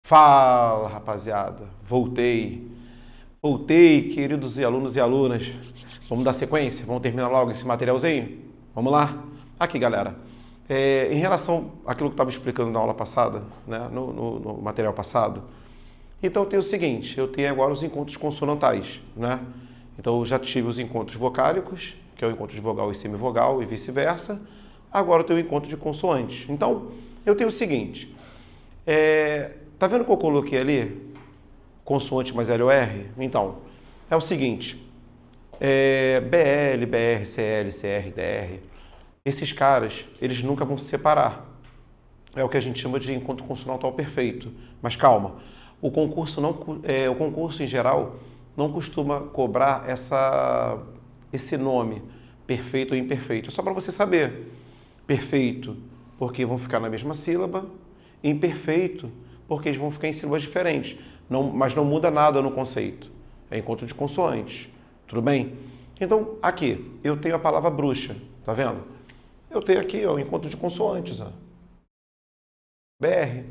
Fala, rapaziada. Voltei, queridos alunos e alunas. Vamos dar sequência? Vamos terminar logo esse materialzinho? Vamos lá? Aqui, galera. Em relação àquilo que eu estava explicando na aula passada, né, no material passado, então eu tenho o seguinte, eu tenho agora os encontros consonantais, né? Então eu já tive os encontros vocálicos, que é o encontro de vogal e semivogal e vice-versa. Agora eu tenho o encontro de consoantes. Então, eu tenho o seguinte, tá vendo que eu coloquei ali? Consoante mais LOR? Então, é o seguinte, BL, BR, CL, CR, DR, esses caras, eles nunca vão se separar. É o que a gente chama de encontro consonantal perfeito. Mas calma, o concurso em geral não costuma cobrar esse nome, perfeito ou imperfeito. É só para você saber. Perfeito, porque vão ficar na mesma sílaba. Imperfeito, porque eles vão ficar em sílabas diferentes. Mas não muda nada no conceito. É encontro de consoantes. Tudo bem? Então, aqui, eu tenho a palavra bruxa. Tá vendo? Eu tenho aqui o encontro de consoantes. Ó. BR.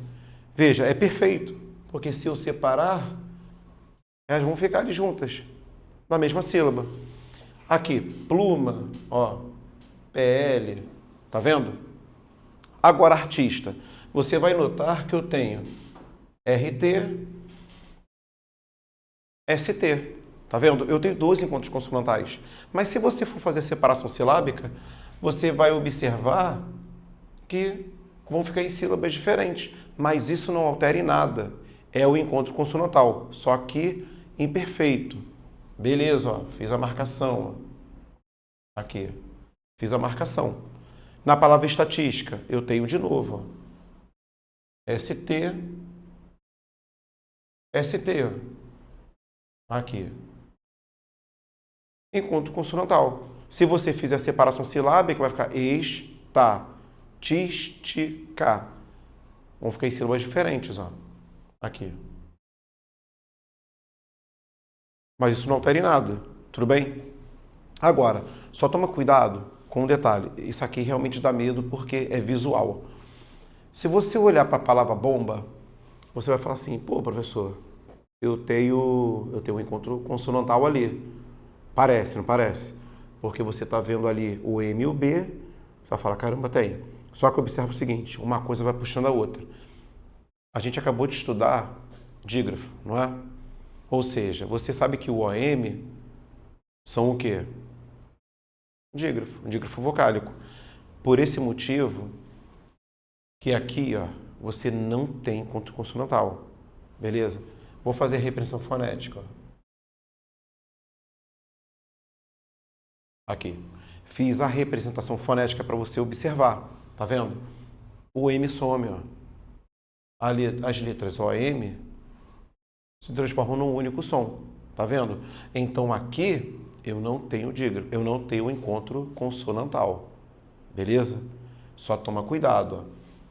Veja, é perfeito, porque se eu separar, elas vão ficar ali juntas, na mesma sílaba. Aqui, pluma, ó, PL, tá vendo? Agora, artista, você vai notar que eu tenho RT, ST, tá vendo? Eu tenho dois encontros consonantais. Mas se você for fazer separação silábica, você vai observar que vão ficar em sílabas diferentes, mas isso não altera em nada. É o encontro consonantal, só que imperfeito. Beleza, ó, fiz a marcação. Ó. Aqui, fiz a marcação. Na palavra estatística, eu tenho de novo. Ó. ST, ST. Ó. Aqui. Encontro consonantal. Se você fizer a separação silábica, vai ficar estatística. Vão ficar em sílabas diferentes, ó. Aqui. Mas isso não altera em nada, tudo bem? Agora, só toma cuidado com um detalhe. Isso aqui realmente dá medo porque é visual. Se você olhar para a palavra bomba, você vai falar assim, pô, professor, eu tenho um encontro consonantal ali. Parece, não parece? Porque você está vendo ali o M e o B, você vai falar, caramba, tem. Só que observa o seguinte, uma coisa vai puxando a outra. A gente acabou de estudar dígrafo, não é? Ou seja, você sabe que o OM são o quê? Dígrafo vocálico. Por esse motivo, que aqui, ó, você não tem encontro consonantal. Beleza? Vou fazer a repreensão fonética. Ó. Aqui. Fiz a representação fonética para você observar. Tá vendo? O M some, ó. As letras OM se transformam num único som. Tá vendo? Então aqui eu não tenho dígrafo, eu não tenho encontro consonantal. Beleza? Só toma cuidado. Ó.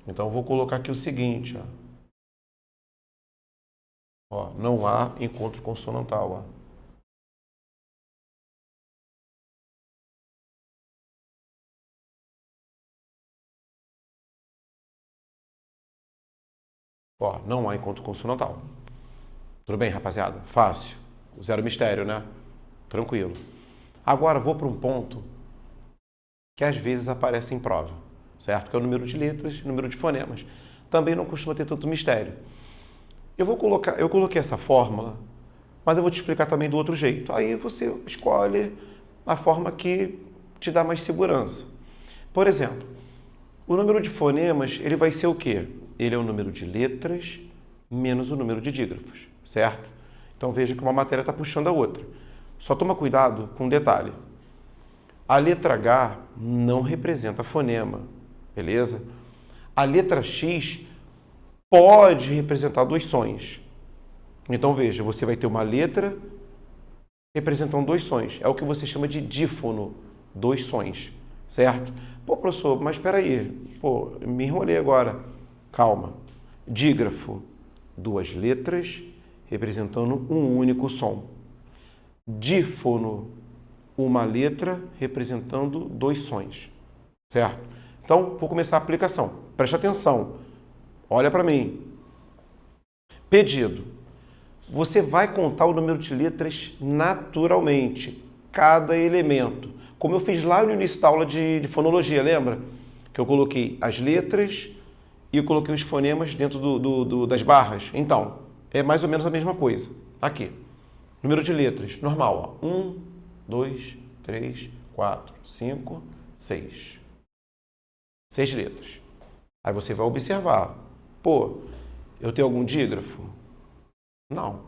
Então eu vou colocar aqui o seguinte, ó. Ó, não há encontro consonantal. Ó. Ó, não há encontro consonantal. Tudo bem, rapaziada? Fácil. Zero mistério, né? Tranquilo. Agora vou para um ponto que às vezes aparece em prova, certo? Que é o número de letras, número de fonemas. Também não costuma ter tanto mistério. Eu coloquei essa fórmula, mas eu vou te explicar também do outro jeito. Aí você escolhe a forma que te dá mais segurança. Por exemplo, o número de fonemas, ele vai ser o quê? Ele é o número de letras menos o número de dígrafos, certo? Então veja que uma matéria está puxando a outra. Só toma cuidado com um detalhe. A letra H não representa fonema, beleza? A letra X pode representar dois sons. Então veja, você vai ter uma letra representando dois sons. É o que você chama de dífono, dois sons, certo? Pô, professor, mas espera aí. Pô, me enrolei agora. Calma. Dígrafo, duas letras representando um único som. Dífono, uma letra representando dois sons, certo? Então, vou começar a aplicação. Preste atenção. Olha para mim. Pedido. Você vai contar o número de letras naturalmente, cada elemento. Como eu fiz lá no início da aula de fonologia, lembra? Que eu coloquei as letras e eu coloquei os fonemas dentro das barras. Então, é mais ou menos a mesma coisa. Aqui, número de letras, normal. Ó. 1, 2, 3, 4, 5, 6. 6 letras. Aí você vai observar. Pô, eu tenho algum dígrafo? Não.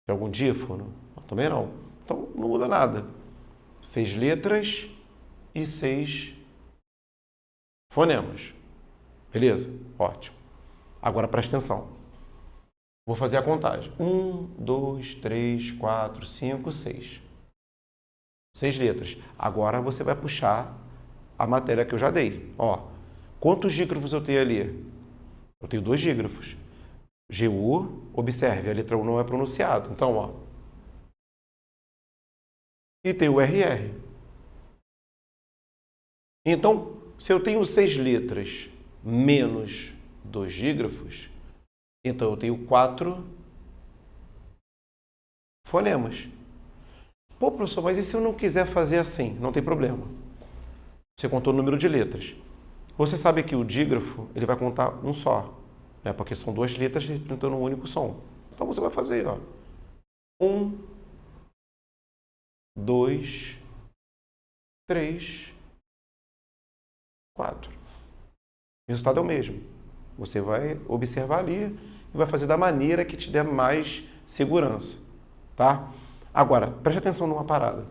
Tem algum dífono? Também não. Então, não muda nada. 6 letras e 6 fonemas. Beleza? Ótimo. Agora presta atenção. Vou fazer a contagem. 1, 2, 3, 4, 5, 6. 6 letras. Agora você vai puxar a matéria que eu já dei. Ó, quantos dígrafos eu tenho ali? Eu tenho 2 dígrafos. GU, observe, a letra U não é pronunciada. Então, ó. E tem o RR. Então, se eu tenho 6 letras menos 2 dígrafos, então eu tenho 4 fonemas. Pô, professor, mas e se eu não quiser fazer assim? Não tem problema. Você contou o número de letras. Você sabe que o dígrafo, ele vai contar um só, né? Porque são 2 letras representando um único som. Então você vai fazer, ó. 1, 2, 3, 4. O resultado é o mesmo. Você vai observar ali e vai fazer da maneira que te der mais segurança, tá? Agora, preste atenção numa parada.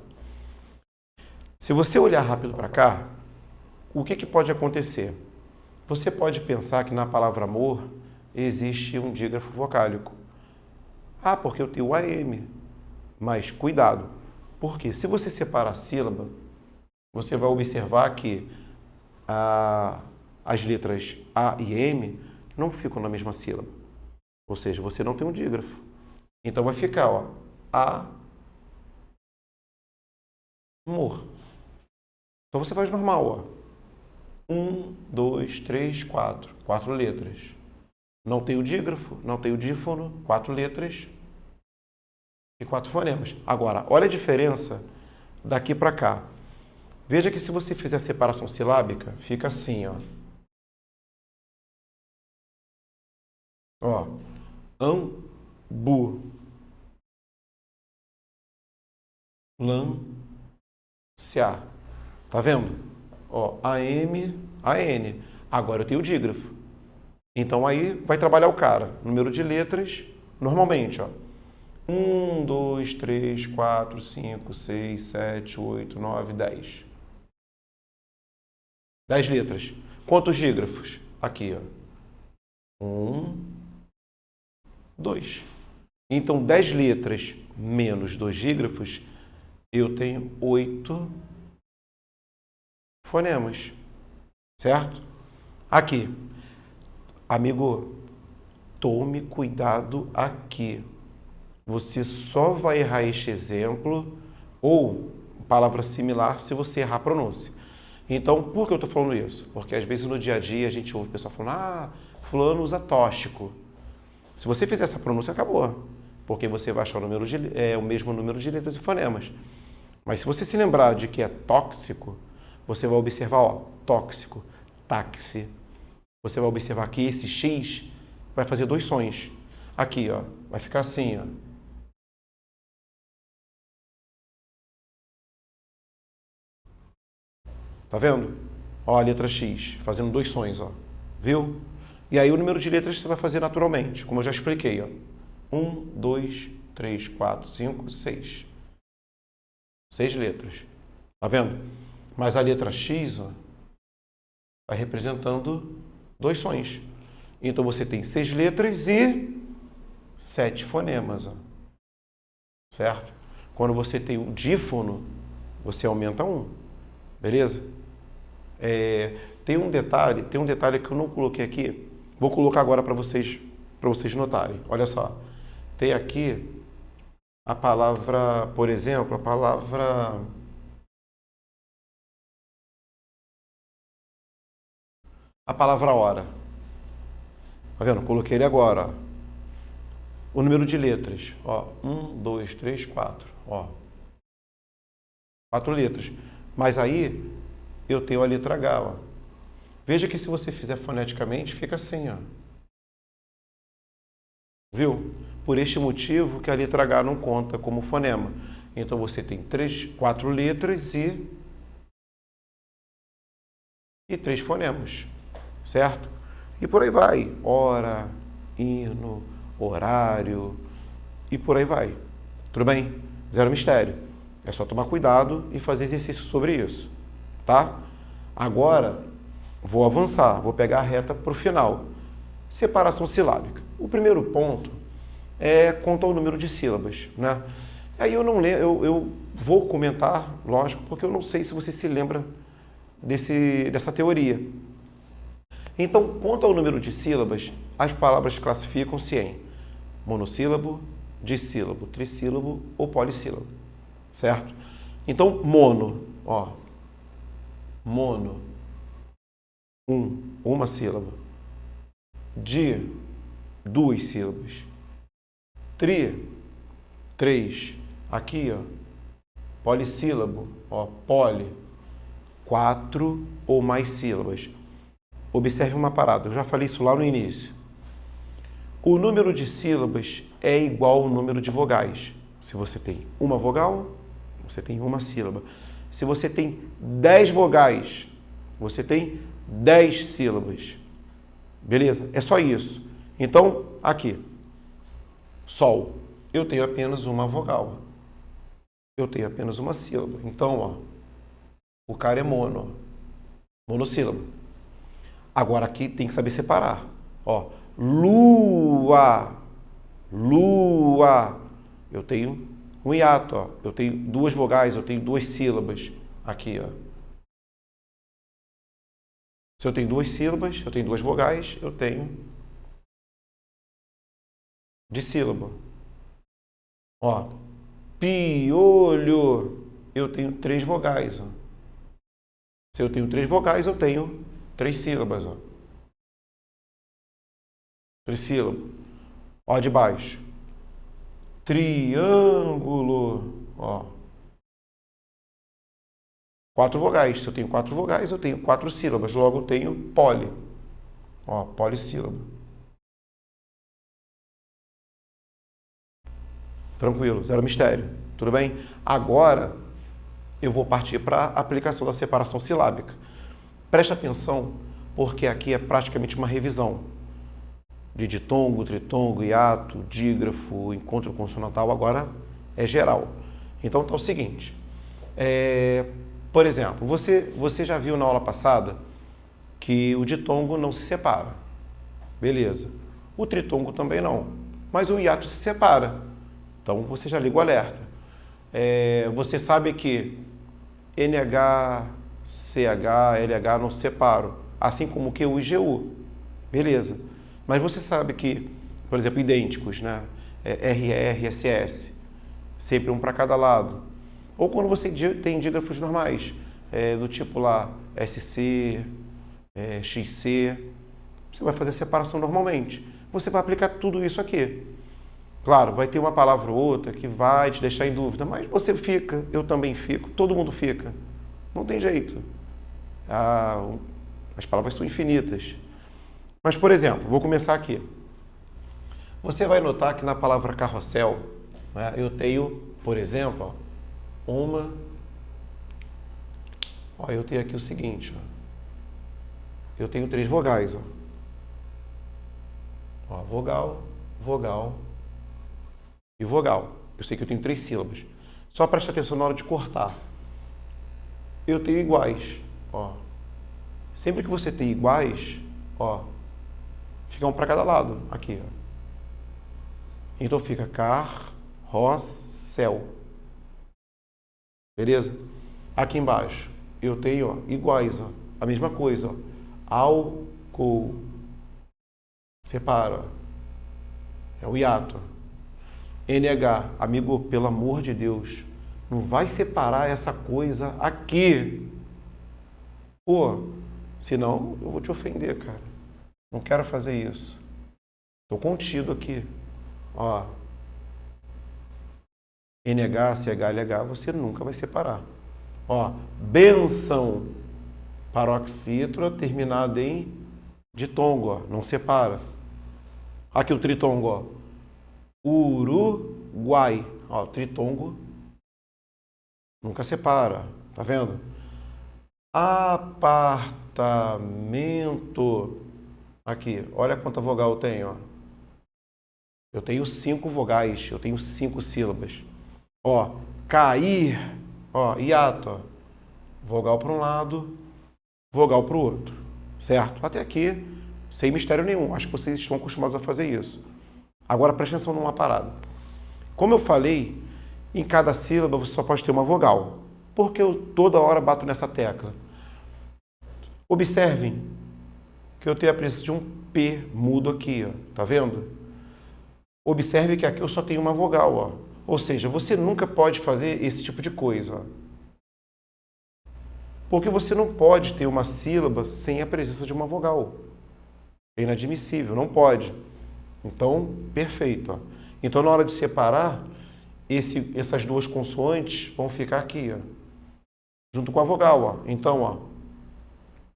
Se você olhar rápido para cá, o que pode acontecer? Você pode pensar que na palavra amor existe um dígrafo vocálico. Ah, porque eu tenho o AM. Mas cuidado, porque se você separar a sílaba, você vai observar que as letras A e M não ficam na mesma sílaba. Ou seja, você não tem um dígrafo. Então vai ficar, ó, amor. Então você faz normal, ó. 1, 2, 3, 4. 4 letras. Não tem o dígrafo, não tem o dífono, 4 letras e 4 fonemas. Agora, olha a diferença daqui para cá. Veja que se você fizer a separação silábica, fica assim, ó. Ó, ambu, lância. Tá vendo? Ó, AM, AN. Agora eu tenho o dígrafo. Então aí vai trabalhar o cara. Número de letras, normalmente, ó. 1, 2, 3, 4, 5, 6, 7, 8, 9, 10. 10 letras. Quantos dígrafos? Aqui, ó. 1, 2. Então, 10 letras menos 2 dígrafos, eu tenho 8 fonemas. Certo? Aqui. Amigo, tome cuidado aqui. Você só vai errar este exemplo ou palavra similar se você errar a pronúncia. Então, por que eu estou falando isso? Porque às vezes no dia a dia a gente ouve o pessoal falando, fulano usa tóxico. Se você fizer essa pronúncia, acabou. Porque você vai achar o mesmo número de letras e fonemas. Mas se você se lembrar de que é tóxico, você vai observar, ó, tóxico, táxi. Você vai observar que esse X vai fazer 2 sons. Aqui, ó, vai ficar assim, ó. Tá vendo? Ó, a letra X, fazendo 2 sons, ó. Viu? E aí o número de letras você vai fazer naturalmente, como eu já expliquei, ó. 1, 2, 3, 4, 5, 6. 6 letras. Tá vendo? Mas a letra X, ó, vai representando 2 sons. Então você tem 6 letras e 7 fonemas, ó. Certo? Quando você tem um dífono, você aumenta 1. Beleza? Tem um detalhe que eu não coloquei aqui. Vou colocar agora para vocês notarem. Olha só. Tem aqui a palavra, por exemplo, a palavra hora. Tá vendo? Coloquei ele agora, ó. o número de letras. Ó, 1, 2, 3, 4. Ó, 4 letras. Mas aí eu tenho a letra H. Ó. Veja que se você fizer foneticamente, fica assim. Ó. Viu? Por este motivo que a letra H não conta como fonema. Então você tem 4 letras e 3 fonemas. Certo? E por aí vai. Hora, hino, horário e por aí vai. Tudo bem? Zero mistério. É só tomar cuidado e fazer exercício sobre isso. Tá? Agora, vou avançar. Vou pegar a reta para o final. Separação silábica. O primeiro ponto é quanto ao número de sílabas, né? Aí eu não lembro, eu vou comentar, lógico, porque eu não sei se você se lembra dessa teoria. Então, quanto ao número de sílabas, as palavras classificam-se em monossílabo, dissílabo, trissílabo ou polissílabo, certo? Então, mono, ó, mono, uma sílaba. Di, 2 sílabas. Tri, 3. Aqui, ó, polissílabo, ó, poli, 4 ou mais sílabas. Observe uma parada, eu já falei isso lá no início. O número de sílabas é igual ao número de vogais. Se você tem uma vogal, você tem uma sílaba. Se você tem 10 vogais, você tem 10 sílabas. Beleza? É só isso. Então, aqui, sol, eu tenho apenas uma vogal. Eu tenho apenas uma sílaba. Então, ó, o cara é mono, monossílabo. Agora aqui tem que saber separar. Ó, lua, lua. Eu tenho um hiato, ó. Eu tenho 2 vogais, eu tenho 2 sílabas. Aqui, ó. Se eu tenho 2 sílabas, eu tenho 2 vogais, eu tenho dissílabo. Ó, piolho. Eu tenho 3 vogais, ó. Se eu tenho 3 vogais, eu tenho 3 sílabas, ó. Trissílabo. Ó, de baixo. Triângulo. Ó. 4 vogais. Se eu tenho 4 vogais, eu tenho 4 sílabas. Logo, eu tenho poli. Ó, polissílabo. Tranquilo, zero mistério. Tudo bem? Agora, eu vou partir para a aplicação da separação silábica. Preste atenção, porque aqui é praticamente uma revisão de ditongo, tritongo, hiato, dígrafo, encontro consonantal, agora é geral. Então tá o seguinte, por exemplo, você já viu na aula passada que o ditongo não se separa, beleza. O tritongo também não, mas o hiato se separa, então você já liga o alerta. Você sabe que NH, CH, LH não se separam, assim como Q e GU, beleza. Mas você sabe que, por exemplo, idênticos, né? RR, SS, sempre um para cada lado. Ou quando você tem dígrafos normais, do tipo lá SC, XC, você vai fazer a separação normalmente. Você vai aplicar tudo isso aqui. Claro, vai ter uma palavra ou outra que vai te deixar em dúvida, mas você fica, eu também fico, todo mundo fica. Não tem jeito. As palavras são infinitas. Mas, por exemplo, vou começar aqui. Você vai notar que na palavra carrossel, né, eu tenho, por exemplo, eu tenho aqui o seguinte, ó. Eu tenho 3 vogais, ó. Vogal, vogal e vogal. Eu sei que eu tenho 3 sílabas. Só preste atenção na hora de cortar. Eu tenho iguais, ó. Sempre que você tem iguais, ó, fica um para cada lado, aqui, ó. Então fica carrossel. Beleza? Aqui embaixo, eu tenho, ó, iguais, ó, a mesma coisa, ó. Álcool. Separa, ó. É o hiato. NH, amigo, pelo amor de Deus, não vai separar essa coisa aqui. Pô, senão eu vou te ofender, cara. Não quero fazer isso. Estou contido aqui. Ó, NH, CH, LH, você nunca vai separar. Ó, benção, paroxítona terminada em ditongo, ó, não separa. Aqui o tritongo, ó. Uruguai, ó, tritongo nunca separa, tá vendo? Apartamento, aqui, olha quanta vogal eu tenho, ó. Eu tenho 5 vogais, eu tenho 5 sílabas. Ó, cair, ó, hiato, ó. Vogal para um lado, vogal para o outro, certo? Até aqui, sem mistério nenhum, acho que vocês estão acostumados a fazer isso. Agora presta atenção numa parada. Como eu falei, em cada sílaba você só pode ter uma vogal. Por que eu toda hora bato nessa tecla? Observem que eu tenho a presença de um P mudo aqui, ó. Tá vendo? Observe que aqui eu só tenho uma vogal, ó. Ou seja, você nunca pode fazer esse tipo de coisa, ó. Porque você não pode ter uma sílaba sem a presença de uma vogal. É inadmissível, não pode. Então, perfeito, ó. Então, na hora de separar, essas duas consoantes vão ficar aqui, ó, junto com a vogal, ó. Então, ó,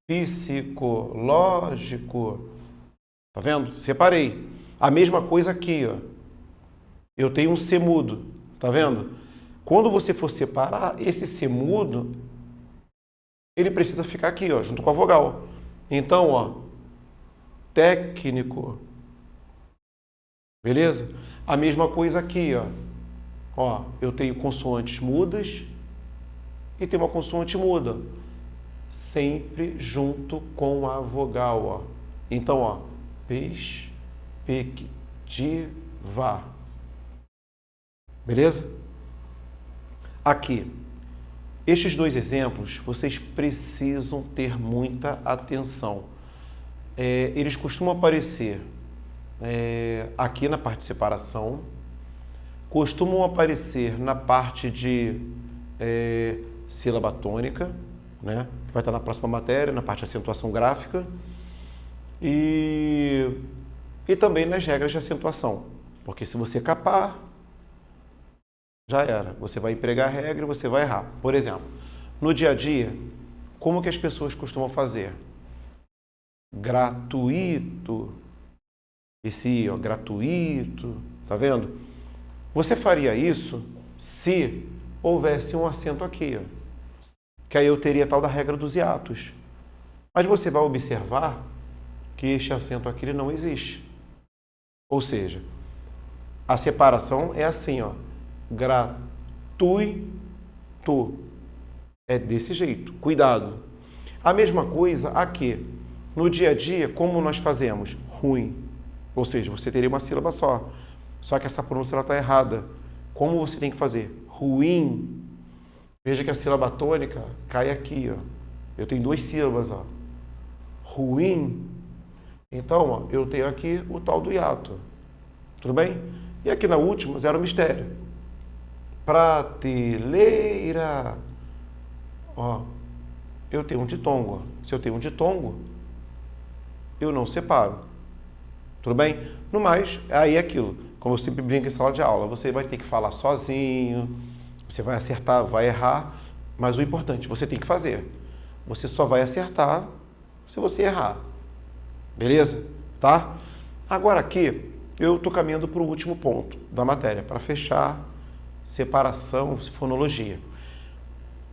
psicológico, tá vendo? Separei. A mesma coisa aqui, ó. Eu tenho um C mudo, tá vendo? Quando você for separar, esse C mudo, ele precisa ficar aqui, ó, junto com a vogal. Então, ó, técnico. Beleza? A mesma coisa aqui, ó. Ó, eu tenho consoantes mudas e tenho uma consoante muda. Sempre junto com a vogal, ó. Então, ó, perspectiva. Beleza? Aqui, estes dois exemplos, vocês precisam ter muita atenção. Eles costumam aparecer aqui na parte de separação, costumam aparecer na parte de sílaba tônica, né? Que vai estar na próxima matéria, na parte de acentuação gráfica, e também nas regras de acentuação, porque se você capar, já era. Você vai empregar a regra e você vai errar. Por exemplo, no dia a dia, como que as pessoas costumam fazer? Gratuito. Esse I, ó, gratuito. Tá vendo? Você faria isso se houvesse um acento aqui, ó, que aí eu teria a tal da regra dos hiatos. Mas você vai observar que este acento aqui ele não existe. Ou seja, a separação é assim, ó. Gratuito. É desse jeito. Cuidado. A mesma coisa aqui. No dia a dia, como nós fazemos? Ruim. Ou seja, você teria uma sílaba só. Só que essa pronúncia está errada. Como você tem que fazer? Ruim. Veja que a sílaba tônica cai aqui, ó. Eu tenho 2 sílabas, ó. Ruim. Então, ó, eu tenho aqui o tal do hiato. Tudo bem? E aqui na última, zero mistério. Prateleira. Ó, eu tenho um ditongo. Ó. Se eu tenho um ditongo, eu não separo. Tudo bem? No mais, aí é aquilo. Como eu sempre brinco em sala de aula, você vai ter que falar sozinho, você vai acertar, vai errar, mas o importante, você tem que fazer. Você só vai acertar se você errar. Beleza? Tá? Agora aqui, eu estou caminhando para o último ponto da matéria, para fechar separação, fonologia.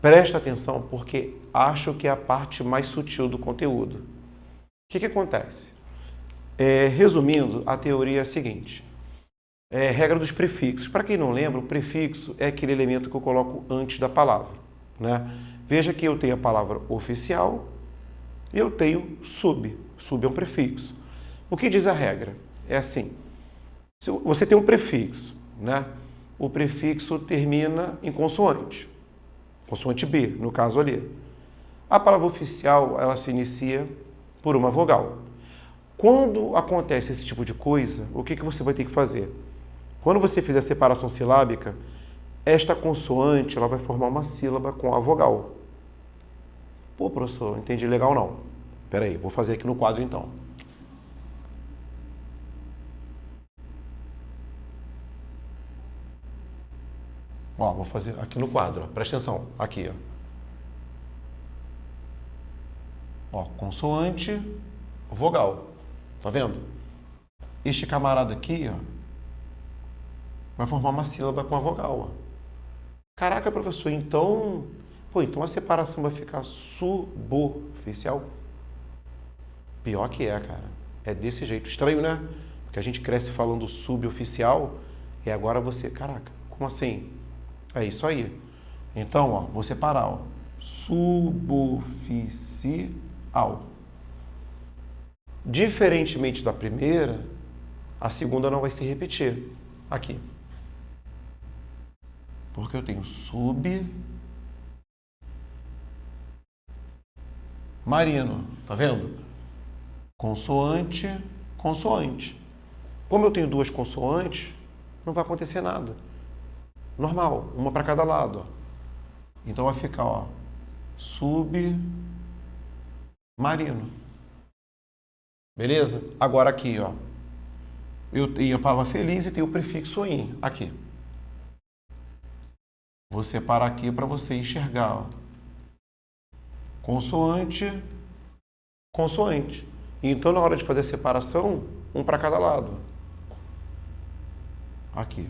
Presta atenção, porque acho que é a parte mais sutil do conteúdo. O que acontece? Resumindo, a teoria é a seguinte. Regra dos prefixos. Para quem não lembra, o prefixo é aquele elemento que eu coloco antes da palavra, né? Veja que eu tenho a palavra oficial e eu tenho sub. Sub é um prefixo. O que diz a regra? É assim. Se você tem um prefixo, né? O prefixo termina em consoante. Consoante B, no caso ali. A palavra oficial, ela se inicia por uma vogal. Quando acontece esse tipo de coisa, o que você vai ter que fazer? Quando você fizer a separação silábica, esta consoante ela vai formar uma sílaba com a vogal. Pô, professor, não entendi legal não. Espera aí, vou fazer aqui no quadro então. Ó, vou fazer aqui no quadro, ó. Presta atenção, aqui, ó. Ó, consoante, vogal. Tá vendo? Este camarada aqui, ó, vai formar uma sílaba com a vogal, ó. Caraca, professor, então... Pô, então a separação vai ficar suboficial? Pior que é, cara. É desse jeito. Estranho, né? Porque a gente cresce falando suboficial e agora você... Caraca, como assim? É isso aí. Então, ó, vou separar, ó. Suboficial. Diferentemente da primeira, a segunda não vai se repetir. Aqui. Porque eu tenho submarino. Tá vendo? Consoante, consoante. Como eu tenho duas consoantes, não vai acontecer nada. Normal, uma para cada lado. Ó. Então vai ficar, ó, submarino. Beleza? Agora aqui, ó. Eu tenho a palavra feliz e tenho o prefixo in aqui. Vou separar aqui para você enxergar, ó. Consoante, consoante. Então, na hora de fazer a separação, um para cada lado. Aqui.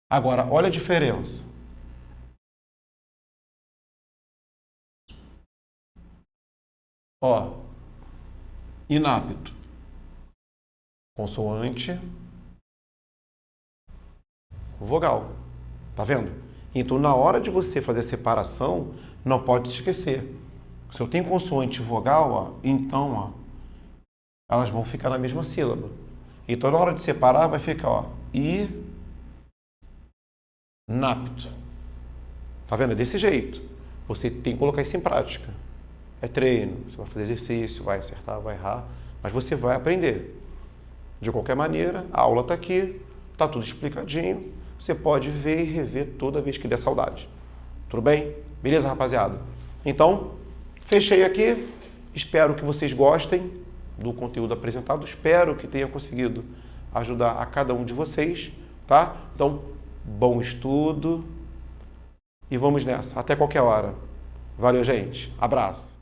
Agora, olha a diferença. Ó, inapto. Consoante, vogal. Tá vendo? Então, na hora de você fazer a separação, não pode se esquecer. Se eu tenho consoante e vogal, ó, então, ó, elas vão ficar na mesma sílaba. Então, na hora de separar, vai ficar, ó, inapto. Tá vendo? É desse jeito. Você tem que colocar isso em prática. É treino, você vai fazer exercício, vai acertar, vai errar, mas você vai aprender. De qualquer maneira, a aula está aqui, está tudo explicadinho, você pode ver e rever toda vez que der saudade. Tudo bem? Beleza, rapaziada? Então, fechei aqui, espero que vocês gostem do conteúdo apresentado, espero que tenha conseguido ajudar a cada um de vocês, tá? Então, bom estudo e vamos nessa, até qualquer hora. Valeu, gente. Abraço.